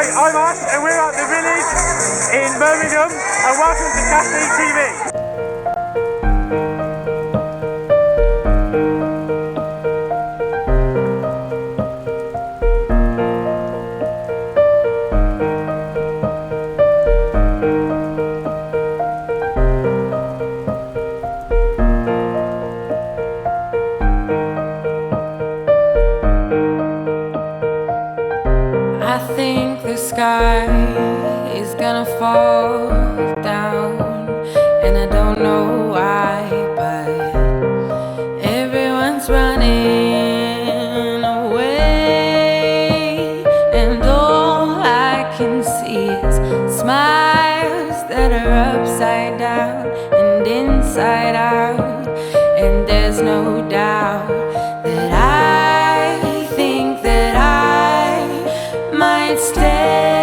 Hi, I'm Ash and we're at the village in Birmingham and welcome to Casting TV. I think the sky is gonna fall down, and I don't know why, but everyone's running away, and all I can see is smiles that are upside down and inside out, and there's no doubt that I think that I might stay.